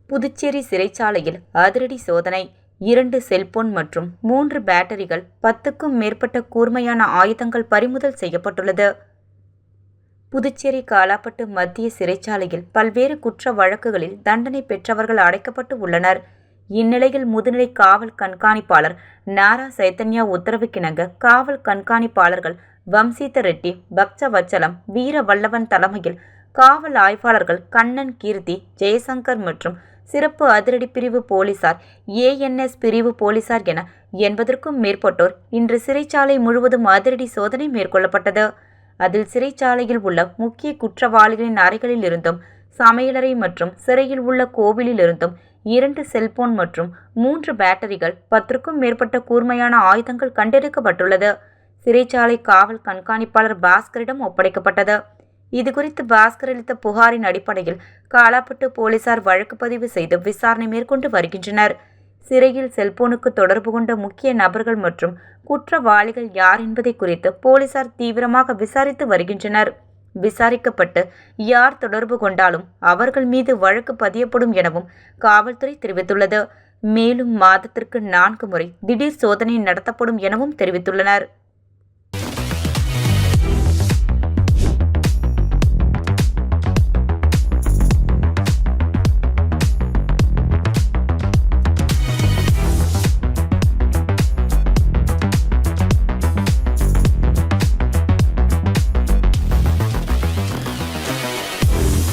புதுச்சேரி சிறைச்சாலையில் அதிரடி சோதனை. 2 செல்போன் மற்றும் 3 பேட்டரிகள், 10க்கும் மேற்பட்ட கூர்மையான ஆயுதங்கள் பறிமுதல் செய்யப்பட்டுள்ளது. புதுச்சேரி காலாப்பட்டு மத்திய சிறைச்சாலையில் பல்வேறு குற்ற வழக்குகளில் தண்டனை பெற்றவர்கள் அடைக்கப்பட்டு உள்ளனர். இந்நிலையில் முதுநிலை காவல் கண்காணிப்பாளர் நாரா சைத்தன்யா உத்தரவுக்கிணங்க காவல் கண்காணிப்பாளர்கள் வம்சித ரெட்டி, பக்சவச்சலம், வீரவல்லவன் தலைமையில் காவல் ஆய்வாளர்கள் கண்ணன், கீர்த்தி, ஜெயசங்கர் மற்றும் சிறப்பு அதிரடி பிரிவு போலீசார், ஏஎன்எஸ் பிரிவு போலீசார் என 80க்கும் மேற்பட்டோர் இன்று சிறைச்சாலை முழுவதும் அதிரடி சோதனை மேற்கொள்ளப்பட்டது. அதில் சிறைச்சாலையில் உள்ள முக்கிய குற்றவாளிகளின் அறைகளில் இருந்தும், சமையலறை மற்றும் சிறையில் உள்ள கோவிலில் இருந்தும் 2 செல்போன் மற்றும் 3 பேட்டரிகள், 10க்கும் மேற்பட்ட கூர்மையான ஆயுதங்கள் கண்டெடுக்கப்பட்டுள்ளது. சிறைச்சாலை காவல் கண்காணிப்பாளர் பாஸ்கரிடம் ஒப்படைக்கப்பட்டது. இதுகுறித்து பாஸ்கர் அளித்த புகாரின் அடிப்படையில் காலாப்பட்டு போலீசார் வழக்கு பதிவு செய்து விசாரணை மேற்கொண்டு வருகின்றனர். சிறையில் செல்போனுக்கு தொடர்பு கொண்ட முக்கிய நபர்கள் மற்றும் குற்றவாளிகள் யார் என்பதை குறித்து போலீசார் தீவிரமாக விசாரித்து வருகின்றனர். விசாரிக்கப்பட்டு யார் தொடர்பு கொண்டாலும் அவர்கள் மீது வழக்கு பதியப்படும் எனவும் காவல்துறை தெரிவித்துள்ளது. மேலும் மாதத்திற்கு 4 முறை திடீர் சோதனை நடத்தப்படும் எனவும் தெரிவித்துள்ளனர்.